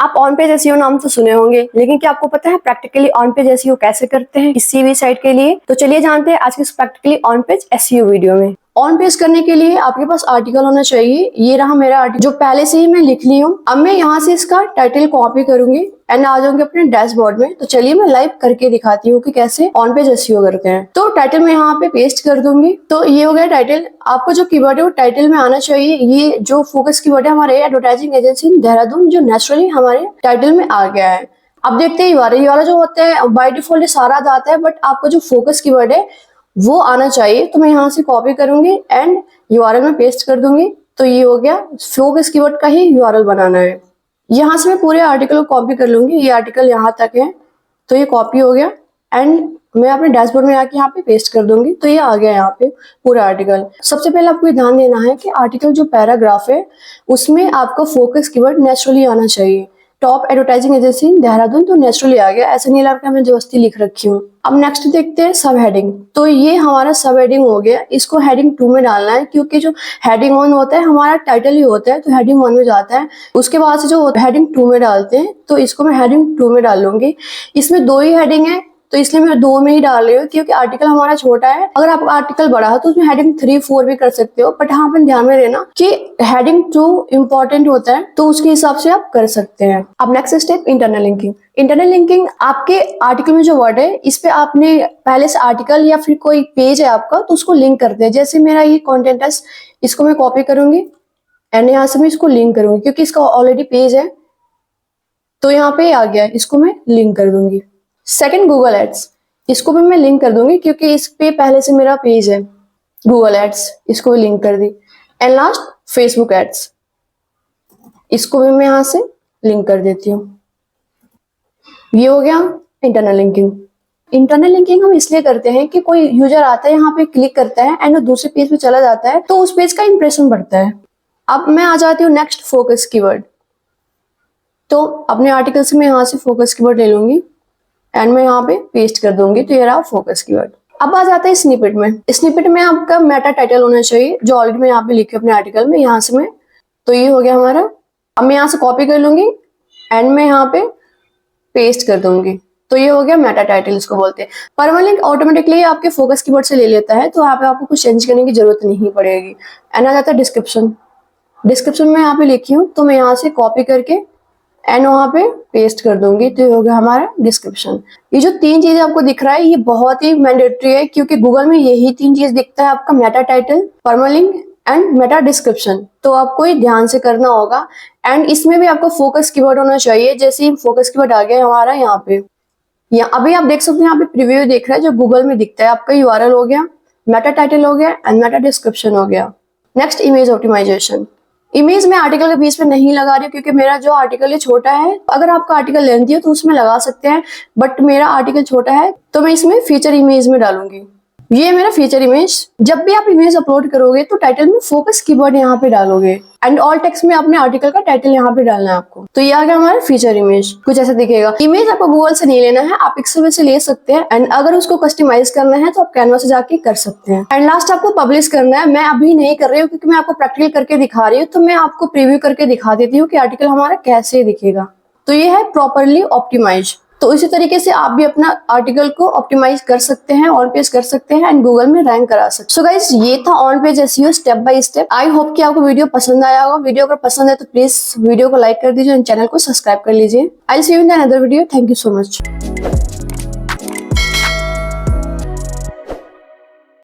आप on page SEO नाम तो सुने होंगे, लेकिन क्या आपको पता है प्रैक्टिकली ऑन पेज एसईओ कैसे करते हैं किसी भी साइट के लिए? तो चलिए जानते हैं आज के इस practically on page SEO video में। ऑन पेज करने के लिए आपके पास आर्टिकल होना चाहिए। ये रहा मेरा आर्टिकल जो पहले से ही मैं लिख ली हूँ। अब मैं यहाँ से इसका टाइटल कॉपी करूंगी एंड आ जाऊंगी अपने डैशबोर्ड में। तो चलिए मैं लाइव करके दिखाती हूँ कि कैसे ऑन पेज एसईओ करते हैं। तो टाइटल मैं यहाँ पे पेस्ट कर दूंगी। तो ये हो गया टाइटल। आपको जो कीवर्ड है वो टाइटल में आना चाहिए। ये जो फोकस कीवर्ड है हमारे एडवर्टाइजिंग एजेंसी देहरादून, जो नेचुरली हमारे टाइटल में आ गया है। अब देखते हैं ये वाला जो होता है बाय डिफॉल्ट सारा आता है, बट आपका जो फोकस कीवर्ड है वो आना चाहिए। तो मैं यहाँ से कॉपी करूंगी एंड यूआरएल में पेस्ट कर दूंगी। तो ये हो गया, फोकस कीवर्ड का ही यूआरएल बनाना है। यहाँ से मैं पूरे आर्टिकल को कॉपी कर लूंगी। ये आर्टिकल यहाँ तक है तो ये कॉपी हो गया एंड मैं अपने डैशबोर्ड में आके यहाँ पे पेस्ट कर दूंगी। तो ये आ गया यहाँ पे पूरा आर्टिकल। सबसे पहले आपको ध्यान देना है कि आर्टिकल जो पैराग्राफ है उसमें आपका फोकस कीवर्ड नेचुरली आना चाहिए। टॉप एडवर्टाइजिंग एजेंसी देहरादून, तो नेचुरली आ गया, ऐसा नहीं लगा मैं जबरदस्ती लिख रखी हूँ। अब नेक्स्ट देखते हैं सब हेडिंग। तो ये हमारा सब हेडिंग हो गया। इसको हेडिंग 2 में डालना है क्योंकि जो हेडिंग 1 होता है हमारा टाइटल ही होता है, तो हेडिंग 1 में जाता है। उसके बाद से जो हेडिंग 2 में डालते हैं, तो इसको मैं हेडिंग 2 में डाल लूंगी। इसमें 2 ही हेडिंग है तो इसलिए मैं 2 में ही डाल रही हूँ क्योंकि आर्टिकल हमारा छोटा है। अगर आप आर्टिकल बड़ा है तो उसमें हेडिंग 3, 4 भी कर सकते हो, बट हाँ अपन ध्यान में रहना कि हेडिंग 2 इंपॉर्टेंट होता है, तो उसके हिसाब से आप कर सकते हैं। अब next step internal linking. Internal linking आपके आर्टिकल में जो वर्ड है इस पे आपने पहले से आर्टिकल या फिर कोई पेज है आपका तो उसको लिंक करते हैं। जैसे मेरा ये कंटेंट है, इसको मैं कॉपी करूंगी एंड यहाँ से मैं इसको लिंक करूंगी क्योंकि इसका ऑलरेडी पेज है। तो यहाँ पे आ गया, इसको मैं लिंक कर दूंगी। सेकंड गूगल एड्स, इसको भी मैं लिंक कर दूंगी क्योंकि इस पे पहले से मेरा पेज है गूगल एड्स, इसको भी लिंक कर दी। एंड लास्ट फेसबुक एड्स, इसको भी मैं यहाँ से लिंक कर देती हूँ। ये हो गया इंटरनल लिंकिंग। इंटरनल लिंकिंग हम इसलिए करते हैं कि कोई यूजर आता है, यहाँ पे क्लिक करता है एंड वो दूसरे पेज पे चला जाता है तो उस पेज का इंप्रेशन बढ़ता है। अब मैं आ जाती हूँ नेक्स्ट फोकस कीवर्ड। तो अपने आर्टिकल से मैं यहाँ से फोकस कीवर्ड ले लूंगी एंड मैं यहाँ पे पेस्ट कर दूंगी। तो ये रहा फोकस कीवर्ड। अब आ जाता है स्निपेट में। स्निपेट में आपका मेटा टाइटल होना चाहिए जो ऑलरेडी मैं यहाँ पे लिखी अपने आर्टिकल में। यहाँ से मैं, तो ये हो गया हमारा। अब मैं यहाँ से कॉपी कर लूंगी एंड मैं यहाँ पे पेस्ट कर दूंगी। तो ये हो गया मेटा टाइटल, इसको बोलते हैं। परमालिंक ऑटोमेटिकली आपके फोकस कीवर्ड से ले लेता है, तो यहाँ पे आपको कुछ चेंज करने की जरूरत नहीं पड़ेगी। एंड आ जाता है डिस्क्रिप्शन। डिस्क्रिप्शन में यहाँ पे लिखी हूँ तो मैं यहाँ से कॉपी करके एंड वहां पे पेस्ट कर दूंगी। तो ये हो गया हमारा डिस्क्रिप्शन। ये जो 3 चीजें आपको दिख रहा है ये बहुत ही मैंडेटरी है क्योंकि गूगल में यही 3 चीज दिखता है आपका, Meta title, permalink and Meta description. तो आपको ये ध्यान से करना होगा। एंड इसमें भी आपको फोकस कीवर्ड होना चाहिए। जैसे ही फोकस कीवर्ड आ गया हमारा यहाँ पे, अभी आप देख सकते हैं यहाँ पे प्रीव्यू दिख रहा है जो गूगल में दिखता है। आपका यूआरएल हो गया, मेटा टाइटल हो गया एंड मेटा डिस्क्रिप्शन हो गया। Next image optimisation. इमेज में आर्टिकल के बीच में नहीं लगा रही हूँ क्योंकि मेरा जो आर्टिकल है छोटा है। अगर आपका आर्टिकल लेंथी है तो उसमें लगा सकते हैं, बट मेरा आर्टिकल छोटा है तो मैं इसमें फीचर इमेज में डालूंगी। ये मेरा फीचर इमेज। जब भी आप इमेज अपलोड करोगे तो टाइटल में फोकस कीवर्ड यहाँ पे डालोगे एंड ऑल टेक्स्ट में अपने आर्टिकल का टाइटल यहाँ पे डालना है आपको। तो ये आ गया हमारा फीचर इमेज। कुछ ऐसा दिखेगा। इमेज आपको गूगल से नहीं लेना है, आप पिक्सेल से ले सकते हैं। एंड अगर उसको कस्टमाइज करना है तो आप कैनवा से जाके कर सकते हैं। एंड लास्ट आपको पब्लिश करना है। मैं अभी नहीं कर रही हूँ क्योंकि मैं आपको प्रैक्टिकल करके दिखा रही हूँ, तो मैं आपको प्रीव्यू करके दिखा देती हूँ कि आर्टिकल हमारा कैसे दिखेगा। तो ये है प्रॉपरली ऑप्टिमाइज। तो इसी तरीके से आप भी अपना आर्टिकल को ऑप्टिमाइज कर सकते हैं, ऑन पेज कर सकते हैं एंड गूगल में रैंक करा सकते हैं। सो गाइस, ये था on page SEO step by step. I hope कि आपको वीडियो पसंद आया होगा। वीडियो अगर पसंद है तो प्लीज वीडियो को लाइक कर दीजिए एंड चैनल को सब्सक्राइब कर लीजिए। I will see you in another video. Thank you so much.